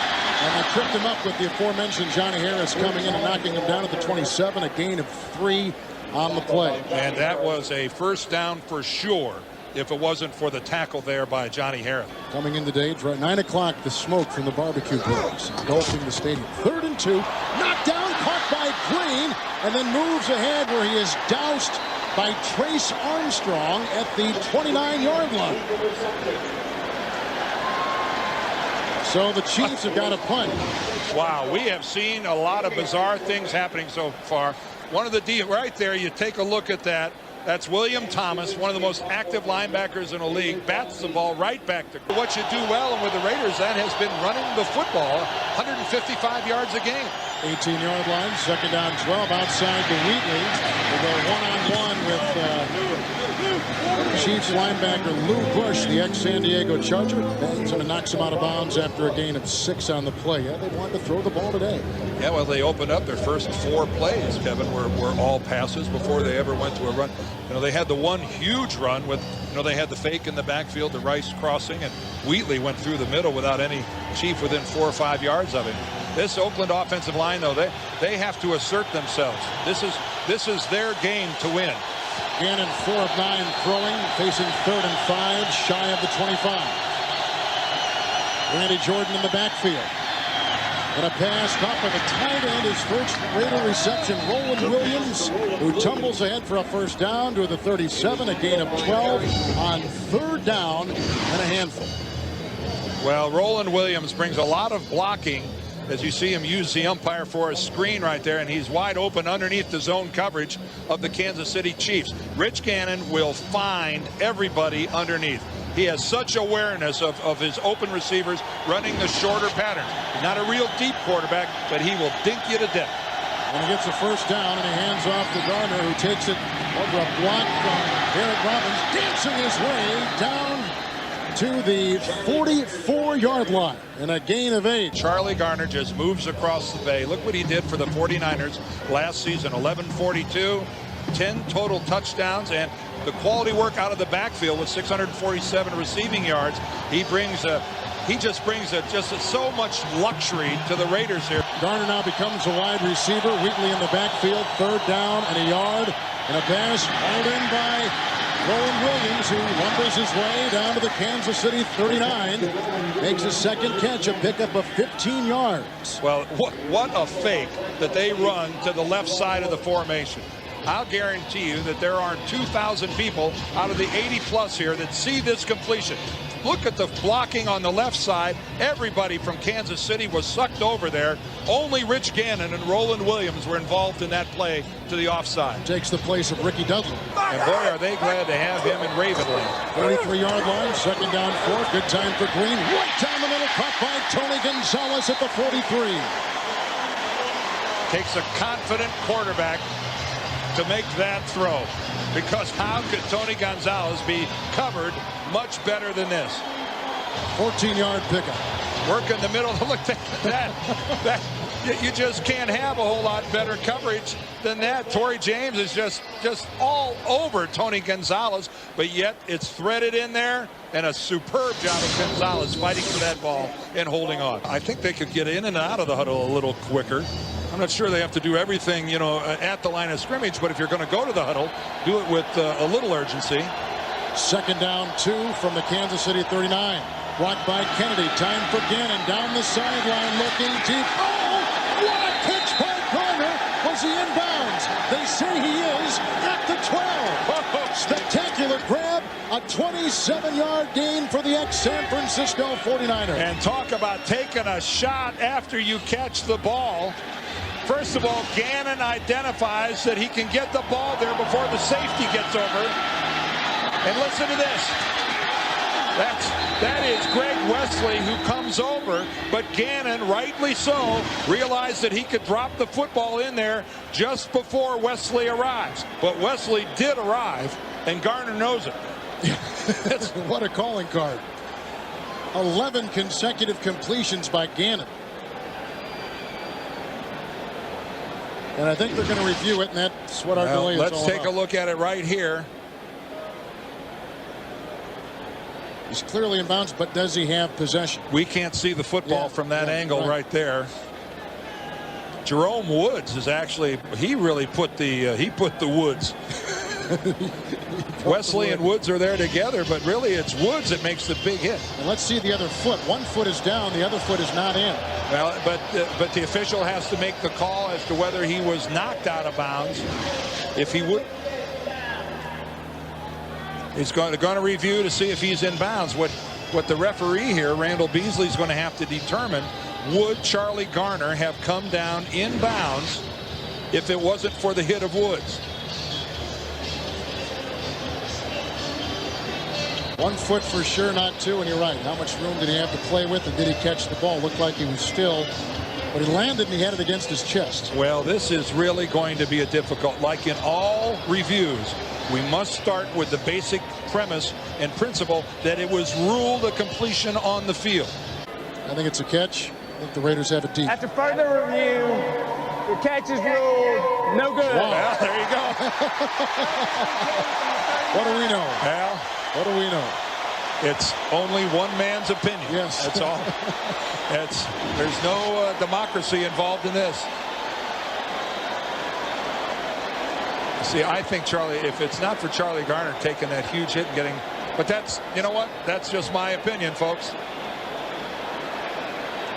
and they tripped him up with the aforementioned Johnny Harris coming in and knocking him down at the 27. A gain of 3 on the play. And that was a first down for sure if it wasn't for the tackle there by Johnny Harris. Coming in today, 9 o'clock, the smoke from the barbecue grills engulfing the stadium. 3rd and 2, knocked down, caught by Green, and then moves ahead where he is doused by Trace Armstrong at the 29-yard line. So the Chiefs have got a punt. Wow, we have seen a lot of bizarre things happening so far. One of the right there, you take a look at that. That's William Thomas, one of the most active linebackers in the league, bats the ball right back to what you do well. And with the Raiders, that has been running the football 155 yards a game. 18-yard line, 2nd down 12 outside to Wheatley. They go one-on-one with Chiefs linebacker Lou Bush, the ex-San Diego Charger. Bangs him and knocks him out of bounds after a gain of 6 on the play. Yeah, they wanted to throw the ball today. Yeah, well, they opened up their first 4 plays, Kevin, were all passes before they ever went to a run. You know, they had the one huge run with, you know, they had the fake in the backfield, the Rice crossing, and Wheatley went through the middle without any Chief within 4 or 5 yards of him. This Oakland offensive line, though, they have to assert themselves. This is their game to win. Gannon 4 of 9 throwing, facing 3rd and 5, shy of the 25. Randy Jordan in the backfield. And a pass caught by the tight end, his first Raider reception. Roland Williams, who tumbles ahead for a first down to the 37, a gain of 12 on 3rd down and a handful. Well, Roland Williams brings a lot of blocking as you see him use the umpire for a screen right there, and he's wide open underneath the zone coverage of the Kansas City Chiefs. Rich Gannon will find everybody underneath. He has such awareness of his open receivers running the shorter pattern. He's not a real deep quarterback, but he will dink you to death. And he gets a first down, and he hands off to Gardner, who takes it over a block from Eric Robbins, dancing his way down to the 44-yard line and a gain of 8. Charlie Garner just moves across the bay. Look what he did for the 49ers last season. 11-42, 10 total touchdowns, and the quality work out of the backfield with 647 receiving yards. He just brings so much luxury to the Raiders here. Garner now becomes a wide receiver. Wheatley in the backfield, 3rd down and a yard, and a pass hauled in by Roland Williams, who lumbers his way down to the Kansas City 39, makes a second catch, a pickup of 15 yards. Well, what a fake that they run to the left side of the formation. I'll guarantee you that there aren't 2,000 people out of the 80-plus here that see this completion. Look at the blocking on the left side. Everybody from Kansas City was sucked over there. Only Rich Gannon and Roland Williams were involved in that play to the offside. Takes the place of Ricky Dudley. And boy, are they glad to have him in Ravenland. 33-yard line, 2nd down 4. Good time for Green. Right down the middle, caught by Tony Gonzalez at the 43. Takes a confident quarterback to make that throw, because how could Tony Gonzalez be covered much better than this? 14-yard pickup. Work in the middle. Look at that. You just can't have a whole lot better coverage than that. Torrey James is just all over Tony Gonzalez, but yet it's threaded in there, and a superb job of Gonzalez fighting for that ball and holding on. I think they could get in and out of the huddle a little quicker. I'm not sure they have to do everything, you know, at the line of scrimmage, but if you're going to go to the huddle, do it with a little urgency. 2nd down 2 from the Kansas City 39. Blocked by Kennedy. Time for Gannon down the sideline, looking deep. Oh, what a catch by Garner. Was he in bounds? They say he is at the 12. Spectacular grab. A 27-yard gain for the ex-San Francisco 49ers. And talk about taking a shot after you catch the ball. First of all, Gannon identifies that he can get the ball there before the safety gets over. And listen to this. That is Greg Wesley who comes over, but Gannon, rightly so, realized that he could drop the football in there just before Wesley arrives. But Wesley did arrive, and Garner knows it. What a calling card. 11 consecutive completions by Gannon. And I think they're going to review it, and that's what our delay is all about. Let's take a look at it right here. He's clearly in bounds, but does he have possession? We can't see the football from that angle right there. Jerome Woods is actually, he really put the Woods. Wesley and Woods are there together, but really it's Woods that makes the big hit. And let's see the other foot. One foot is down, the other foot is not in. Well, but the official has to make the call as to whether he was knocked out of bounds. If he would, he's going to review to see if he's in bounds. What what the referee here, Randall Beasley, is going to have to determine, would Charlie Garner have come down in bounds if it wasn't for the hit of Woods? 1 foot for sure, not 2, and you're right. How much room did he have to play with, and did he catch the ball? Looked like he was still, but he landed and he had it against his chest. Well, this is really going to be a difficult, like in all reviews, we must start with the basic premise and principle that it was ruled a completion on the field. I think it's a catch. I think the Raiders have it deep. After further review, the catch is ruled no good. Wow. Well, there you go. What do we know? Well, what do we know? It's only one man's opinion. Yes. That's all. There's no democracy involved in this. See, I think Charlie, if it's not for Charlie Garner taking that huge hit and getting, but that's, you know what? That's just my opinion, folks.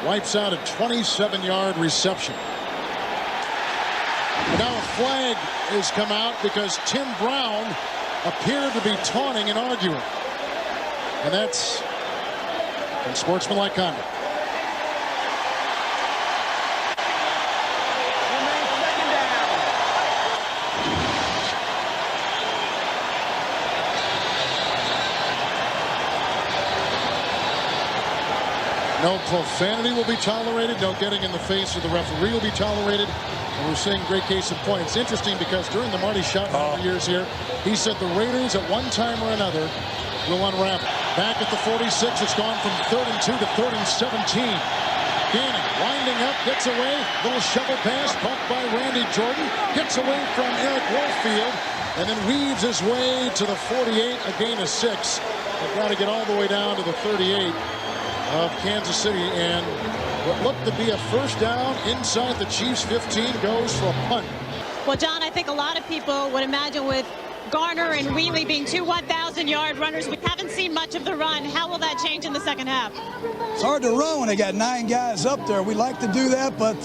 Wipes out a 27-yard reception. Now a flag has come out because Tim Brown appeared to be taunting and arguing. And that's unsportsmanlike conduct. No profanity will be tolerated. No getting in the face of the referee will be tolerated. And we're seeing great case in point. It's interesting because during the Marty Schottenheimer years here, he said the Raiders at one time or another will unravel. Back at the 46, it's gone from 3rd and 2 to 3rd and 17. Gannon winding up, gets away. Little shovel pass caught by Randy Jordan. Gets away from Eric Warfield. And then weaves his way to the 48, a gain of 6. They've got to get all the way down to the 38 of Kansas City, and what looked to be a first down inside the Chiefs 15 goes for a punt. Well, John, I think a lot of people would imagine with Garner and Wheatley being 2 1,000-yard runners, we haven't seen much of the run. How will that change in the second half? It's hard to run when they got 9 guys up there. We like to do that, but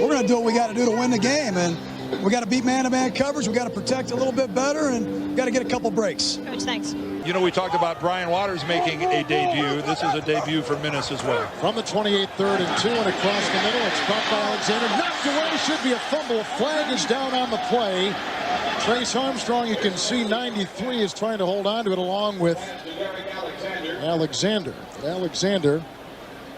we're going to do what we got to do to win the game, and we got to beat man-to-man coverage. We got to protect a little bit better, and we got to get a couple breaks. Coach, thanks. You know, we talked about Brian Waters making a debut. This is a debut for Minnes as well. From the 28, 3rd and 2, and across the middle, it's caught by Alexander. Knocked away, should be a fumble. Flag is down on the play. Trace Armstrong, you can see 93 is trying to hold on to it along with Alexander. Alexander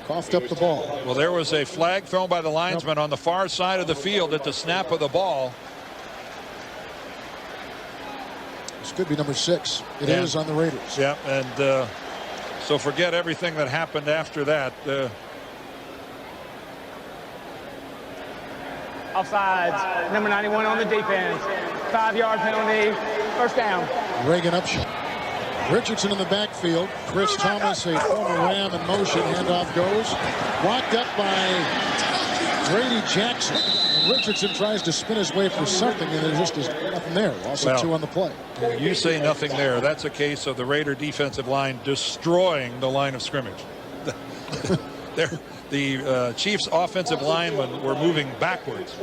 coughed up the ball. Well, there was a flag thrown by the linesman on the far side of the field at the snap of the ball. This could be number 6. It is on the Raiders. Yeah, and so forget everything that happened after that. Offsides. Number 91 on the defense. 5-yard penalty. First down. Reagan Upshaw. Richardson in the backfield. Chris Thomas, a former Ram in motion. Handoff goes. Blocked up by Brady Jackson. And Richardson tries to spin his way for something, and there's just nothing there. Also 2 on the play. You say nothing there. That's a case of the Raider defensive line destroying the line of scrimmage. The Chiefs offensive linemen were moving backwards.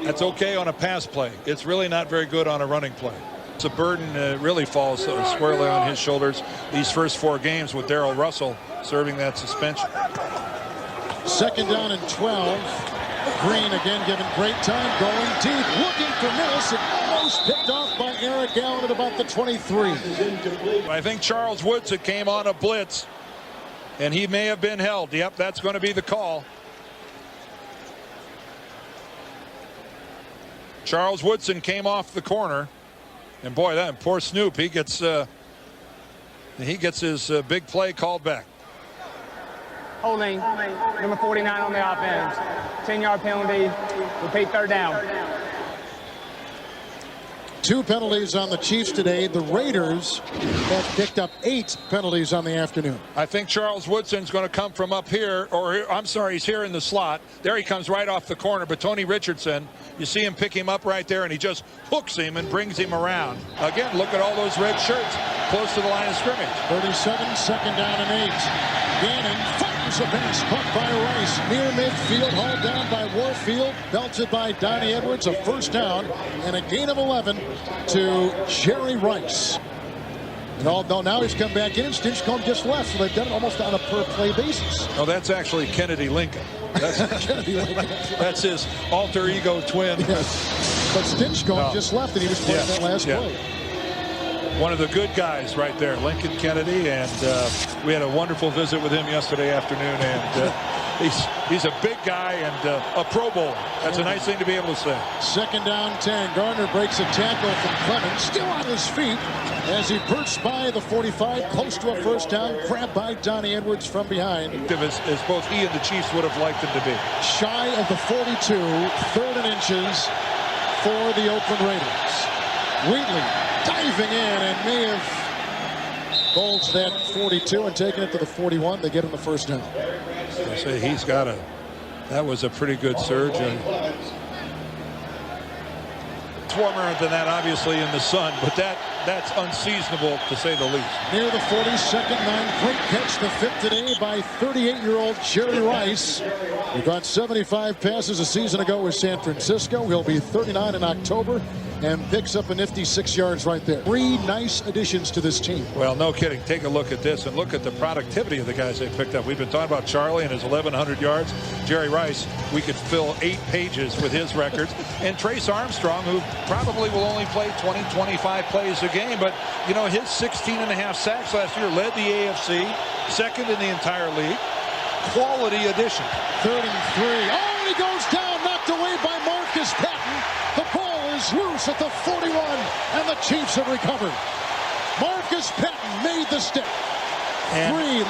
That's okay on a pass play. It's really not very good on a running play. It's a burden really falls squarely on his shoulders these first 4 games with Darrell Russell serving that suspension. 2nd down and 12. Green again given great time, going deep, looking for Mills, and almost picked off by Eric Allen at about the 23. I think Charles Woods came on a blitz, and he may have been held. Yep, that's going to be the call. Charles Woodson came off the corner, and boy, that poor Snoop, he gets his big play called back. Holding. Number 49 on the offense. 10-yard penalty. Repeat, 3rd down. 2 penalties on the Chiefs today. The Raiders have picked up 8 penalties on the afternoon. I think Charles Woodson's going to come from up here, or I'm sorry, he's here in the slot. There he comes right off the corner, but Tony Richardson, you see him pick him up right there, and he just hooks him and brings him around. Again, look at all those red shirts close to the line of scrimmage. 37, 2nd down and 8. Gannon fires a pass caught by Rice near midfield, hauled down by Warfield, belted by Donnie Edwards. A first down and a gain of 11 to Jerry Rice. And now he's come back in, and Stinchcomb just left, so they've done it almost on a per-play basis. No, that's actually Kennedy Lincoln. That's, that's his alter ego twin. Yes. But Stinchcomb just left, and he was playing that last play. One of the good guys right there, Lincoln Kennedy, and we had a wonderful visit with him yesterday afternoon, and he's a big guy and a Pro Bowler. That's a nice thing to be able to say. 2nd down 10. Garner breaks a tackle from Clemens, still on his feet as he bursts by the 45, close to a first down, grabbed by Donnie Edwards from behind. As both he and the Chiefs would have liked him to be. Shy of the 42, 3rd and inches for the Oakland Raiders. Wheatley diving in and may have bulged that 42 and taken it to the 41. They get him the first down. I say he's got that was a pretty good surge. It's warmer than that, obviously, in the sun, but that's unseasonable to say the least. Near the 42nd line, great catch, the 5th today by 38-year-old Jerry Rice, who got 75 passes a season ago with San Francisco. He'll be 39 in October and picks up a nifty 6 yards right there. 3 nice additions to this team. Well, no kidding. Take a look at this and look at the productivity of the guys they picked up. We've been talking about Charlie and his 1,100 yards. Jerry Rice, we could fill 8 pages with his records. And Trace Armstrong, who probably will only play 20, 25 plays a game. But, you know, his 16.5 sacks last year led the AFC, 2nd in the entire league. Quality addition. 3rd and 3. Oh, he goes down, knocked away by Marcus Patton. The ball is loose at the 41, and the Chiefs have recovered. Marcus Patton made the stick. 3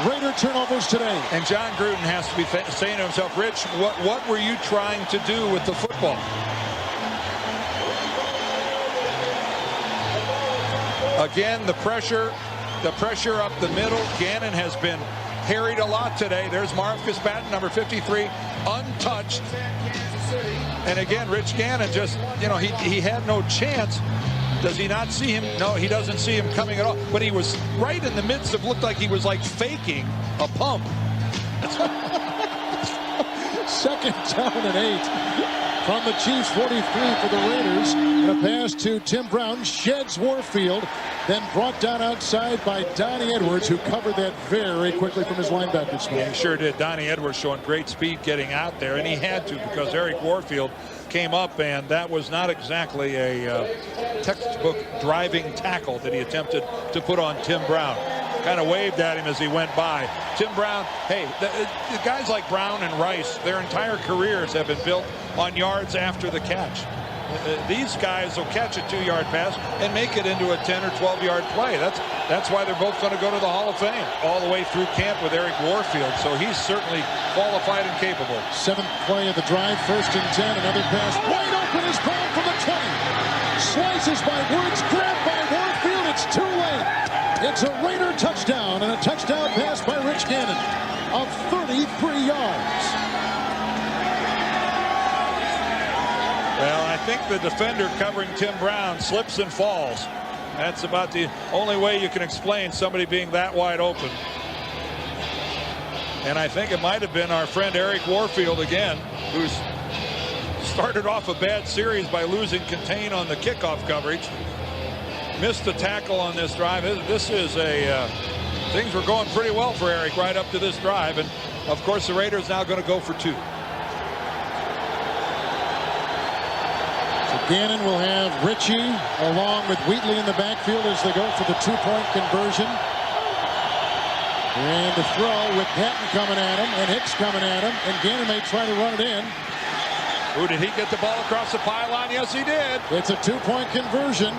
Raider turnovers today. And John Gruden has to be saying to himself, Rich, what were you trying to do with the football? Again, the pressure up the middle. Gannon has been harried a lot today. There's Marcus Patton, number 53, untouched. And again, Rich Gannon just, you know, he had no chance. Does he not see him? No, he doesn't see him coming at all. But he was right in the midst of, looked like he was like faking a pump. 2nd down and 8. From the Chiefs, 43 for the Raiders. And a pass to Tim Brown, sheds Warfield, then brought down outside by Donnie Edwards, who covered that very quickly from his linebacker spot. Yeah, he sure did. Donnie Edwards showing great speed getting out there, and he had to because Eric Warfield came up, and that was not exactly a textbook driving tackle that he attempted to put on Tim Brown. Kind of waved at him as he went by. Tim Brown, hey, the guys like Brown and Rice, their entire careers have been built on yards after the catch. These guys will catch a 2-yard pass and make it into a 10 or 12-yard play. That's why they're both going to go to the Hall of Fame all the way through camp with Eric Warfield. So he's certainly qualified and capable. 7th play of the drive, 1st and 10. Another pass wide open is Brown from the 20. Slices by Woods, grabbed by Warfield. It's too late. It's a Raider touchdown and a touchdown pass by Rich Gannon of 33 yards. Well, I think the defender covering Tim Brown slips and falls. That's about the only way you can explain somebody being that wide open. And I think it might have been our friend Eric Warfield again, who's started off a bad series by losing contain on the kickoff coverage. Missed the tackle on this drive. This is things were going pretty well for Eric right up to this drive. And, of course, the Raiders now going to go for 2. Gannon will have Ritchie along with Wheatley in the backfield as they go for the 2-point conversion. And the throw with Patton coming at him and Hicks coming at him. And Gannon may try to run it in. Ooh, did he get the ball across the pylon? Yes, he did. It's a 2-point conversion.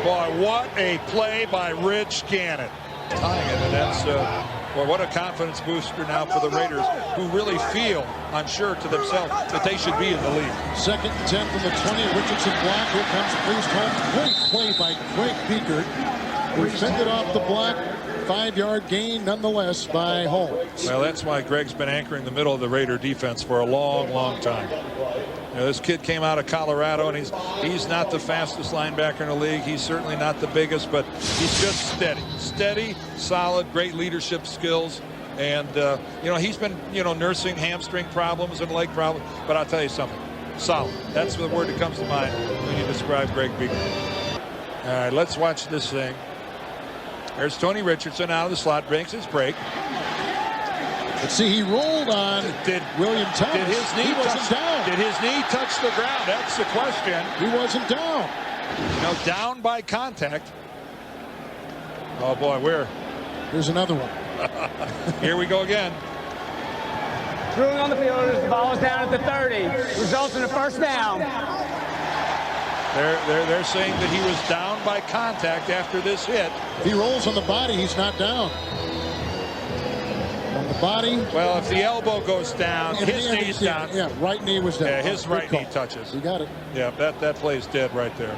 Boy, what a play by Rich Gannon. Tying it, and that's, well, what a confidence booster now for the Raiders, who really feel, I'm sure, to themselves that they should be in the league. 2nd and 10 from the 20. Richardson block. Here comes Priest-Holmes. Great play by Greg Beekert, who fended off the block. 5-yard gain nonetheless by Holmes. Well, that's why Greg's been anchoring the middle of the Raider defense for a long, long time. You know, this kid came out of Colorado, and he's not the fastest linebacker in the league. He's certainly not the biggest, but he's just steady, solid, great leadership skills. And you know, he's been, you know, nursing hamstring problems and leg problems, but I'll tell you something, solid. That's the word that comes to mind when you describe Greg Beekert. All right, let's watch this thing. There's Tony Richardson out of the slot, makes his break. Let's see, he rolled on William Thomas. Did his knee down. Did his knee touch the ground? That's the question. He wasn't down. No, down by contact. Oh boy, here's another one. Here we go again. Ruling on the field as the ball is down at the 30. Results in a first down. They're saying that he was down by contact after this hit. If he rolls on the body, he's not down. On the body. Well, if the elbow goes down, his knee's down. Yeah, right knee was down. Yeah, his right knee touches. You got it. Yeah, that play's dead right there.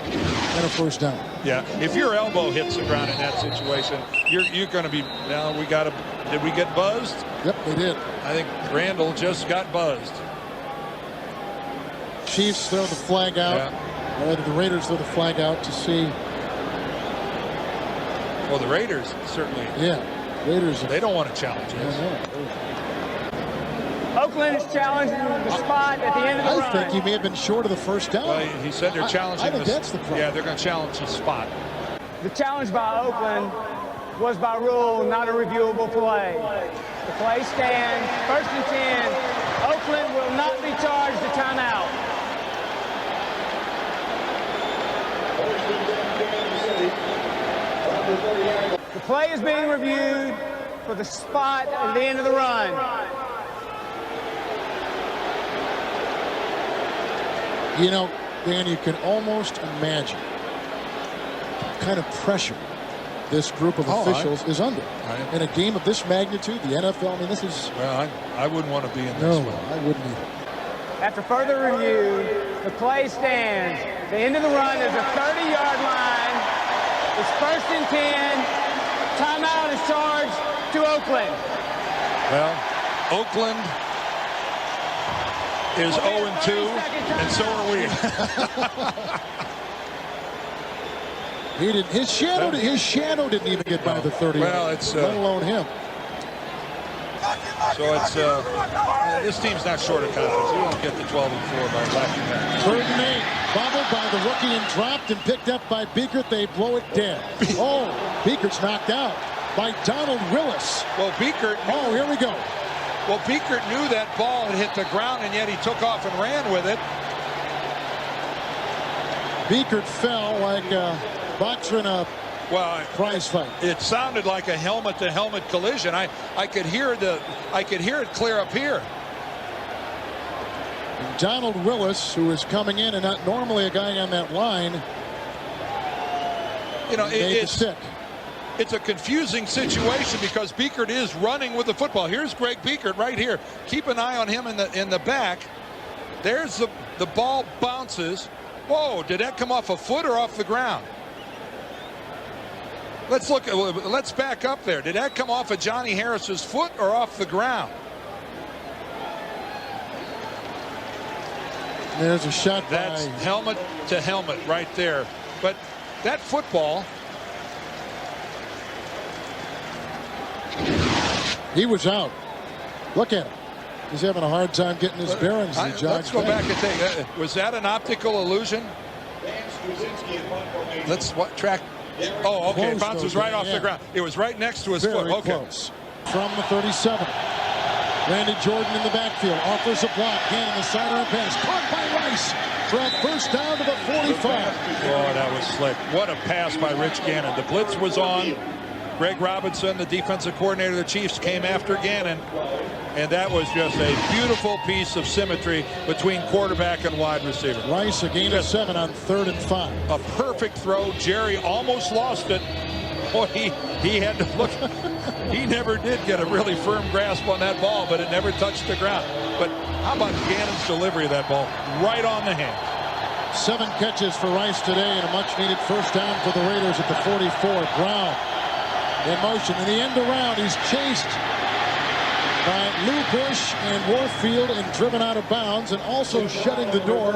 And a first down. Yeah, if your elbow hits the ground in that situation, you're going to be. Now did we get buzzed? Yep, they did. I think Randall just got buzzed. Chiefs throw the flag out. Yeah. Or the Raiders throw the flag out to see. Well, the Raiders certainly. Yeah, Raiders. They don't want to challenge this. Oakland is challenging the spot at the end of the run. I think he may have been short of the first down. Well, he said they're challenging. I think that's the problem. Yeah, they're going to challenge the spot. The challenge by Oakland was by rule, not a reviewable play. The play stands. 1st and 10. Oakland will not be charged a timeout. The play is being reviewed for the spot at the end of the run. You know, Dan, you can almost imagine what kind of pressure this group of officials is under. In a game of this magnitude, the NFL, I mean, this is... Well, I wouldn't want to be in this No, one. I wouldn't either. After further review, the play stands. The end of the run is a 30-yard line. It's 1st and 10. Timeout is charged to Oakland. Well, Oakland is 0-2, and so are we. He didn't. His shadow didn't even get by the 30. Well, it's let alone him. So it's this team's not short of confidence. You won't get to 12-4 by lacking that. 3rd and 8, bobbled by the rookie and dropped and picked up by Beekert. They blow it dead. Oh, Beekert's knocked out by Donald Willis. Well, Beekert. Oh, here we go. Well, Beekert knew that ball had hit the ground, and yet he took off and ran with it. Beekert fell like a boxer in a prize fight. It sounded like a helmet-to-helmet collision. I could hear it clear up here. And Donald Willis, who is coming in and not normally a guy on that line, it's a confusing situation because Beekert is running with the football. Here's Greg Beekert right here. Keep an eye on him in the back. There's the ball bounces. Whoa, did that come off a foot or off the ground? Let's back up there. Did that come off of Johnny Harris's foot or off the ground? There's a shot. That's helmet to helmet right there. But that football. He was out. Look at him. He's having a hard time getting his bearings. Let's go back and think. Was that an optical illusion? Let's track. Oh, okay. It bounces right off the ground. It was right next to his foot. Okay. Close. From the 37. Randy Jordan in the backfield. Offers a block. Gannon the sidearm pass. Caught by Rice for a first down to the 45. Oh, that was slick. What a pass by Rich Gannon. The blitz was on. Greg Robinson, the defensive coordinator of the Chiefs, came after Gannon. And that was just a beautiful piece of symmetry between quarterback and wide receiver. Rice, a gain of 7 on 3rd and 5. A perfect throw. Jerry almost lost it. Boy, he had to look. He never did get a really firm grasp on that ball, but it never touched the ground. But how about Gannon's delivery of that ball? Right on the hand. 7 catches for Rice today and a much-needed first down for the Raiders at the 44. Brown in motion. In the end around, he's chased by Lou Bush and Warfield and driven out of bounds, and also shutting the door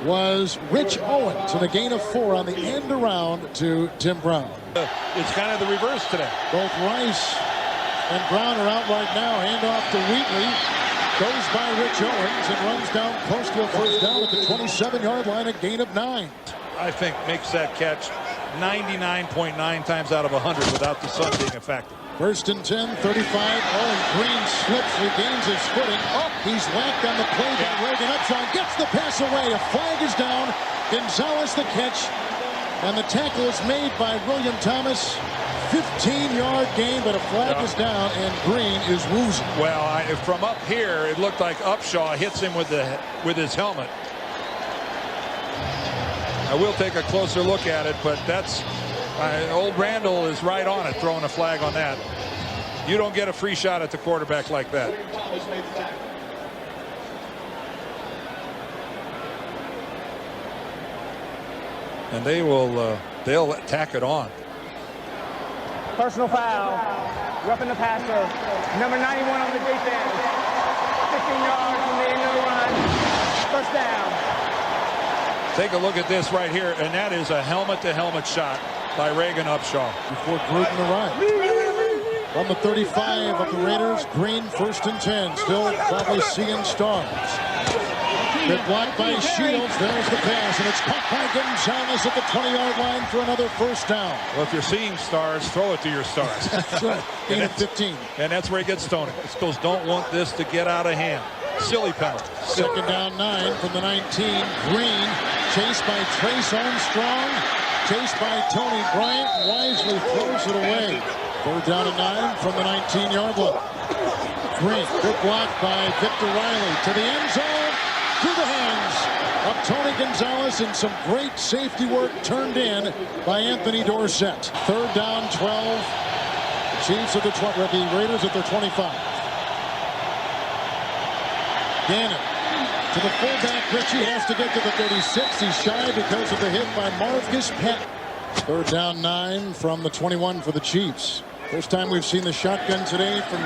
was Rich Owens and a gain of 4 on the end around to Tim Brown. It's kind of the reverse today. Both Rice and Brown are out right now. Handoff to Wheatley. Goes by Rich Owens and runs down close to a first down at the 27-yard line, a gain of 9. I think, makes that catch 99.9 times out of 100 without the sun being a factor. 1st and 10, 35. Oh, and Green slips, regains his footing. Oh, he's whacked on the play by Reagan Upshaw. Gets the pass away. A flag is down. Gonzalez the catch. And the tackle is made by William Thomas. 15-yard gain, but a flag is down, and Green is woozing. Well, from up here, it looked like Upshaw hits him with his helmet. I will take a closer look at it, but that's old Randall is right on it, throwing a flag on that. You don't get a free shot at the quarterback like that. And they'll tack it on. Personal foul. Roughing the passer. Number 91 on the defense. 15 yards from the end of the run. First down. Take a look at this right here, and that is a helmet-to-helmet shot by Reagan Upshaw. Before Gruden arrived. From the 35 of the Raiders, Green 1st and 10. Still probably seeing stars. Good block by Shields. There's the pass, and it's caught by Gonzalez at the 20-yard line for another first down. Well, if you're seeing stars, throw it to your stars. That's right. 8 of 15. And that's where he gets stoned. Schools don't want this to get out of hand. Silly penalty. 2nd down 9 from the 19. Green chased by Trace Armstrong. Chased by Tony Bryant. Wisely throws it away. 3rd down and 9 from the 19-yard line. Green, good block by Victor Riley to the end zone. Through the hands of Tony Gonzalez, and some great safety work turned in by Anthony Dorsett. 3rd down 12. The Chiefs at the Raiders at their 25. Gannon to the fullback. Ritchie has to get to the 36. He's shy because of the hit by Marcus Penn. 3rd down 9 from the 21 for the Chiefs. First time we've seen the shotgun today from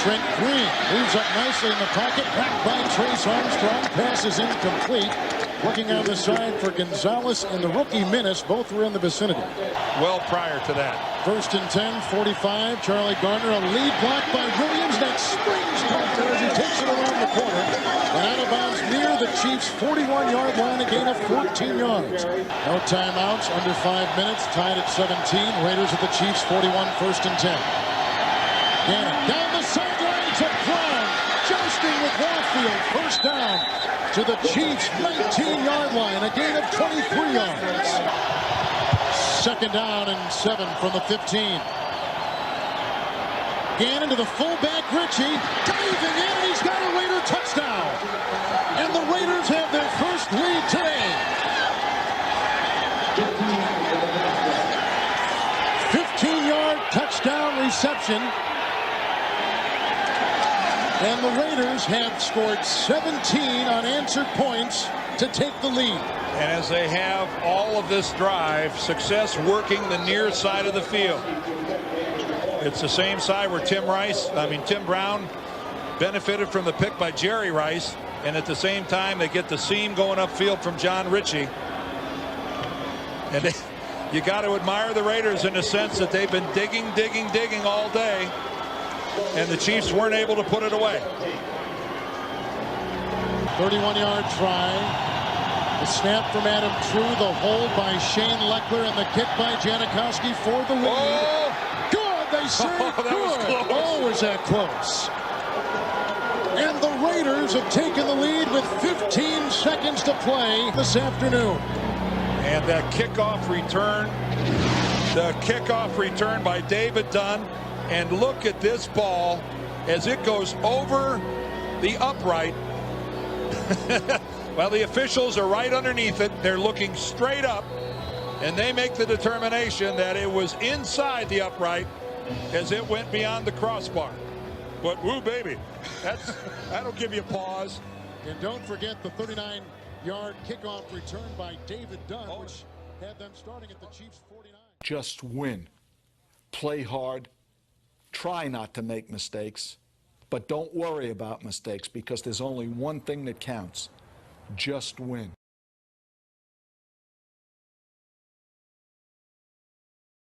Trent Green. Moves up nicely in the pocket. Backed by Trace Armstrong. Pass is incomplete. Looking on the side for Gonzalez and the rookie Minnis. Both were in the vicinity. Well prior to that. 1st and 10, 45. Charlie Garner, a lead block by Williams. That springs Parker as he takes it around the corner. And out of bounds near the Chiefs' 41-yard line, a gain of 14 yards. No timeouts, under 5 minutes, tied at 17. Raiders at the Chiefs' 41, 1st and 10. Gannon down the sideline to Brown. Jousting with Warfield. First down to the Chiefs' 19-yard line, a gain of 23 yards. 2nd down and 7 from the 15. Gannon to the fullback, Ritchie, diving in, and he's got a Raider touchdown. And the Raiders have their first lead today. 15-yard touchdown reception. And the Raiders have scored 17 unanswered points to take the lead. And as they have all of this drive, success working the near side of the field. It's the same side where Tim Brown benefited from the pick by Jerry Rice. And at the same time, they get the seam going upfield from John Ritchie. And you got to admire the Raiders in the sense that they've been digging all day. And the Chiefs weren't able to put it away. 31-yard try. The snap from Adam True, the hold by Shane Leckler, and the kick by Janikowski for the lead. Oh! Good, they say good. Oh, was that close. And the Raiders have taken the lead with 15 seconds to play this afternoon. And that kickoff return by David Dunn. And look at this ball as it goes over the upright. Well, the officials are right underneath it. They're looking straight up, and they make the determination that it was inside the upright as it went beyond the crossbar. But woo, baby, that'll give you pause. And don't forget the 39-yard kickoff return by David Dunn, which had them starting at the Chiefs' 49. Just win. Play hard. Try not to make mistakes. But don't worry about mistakes, because there's only one thing that counts. Just win.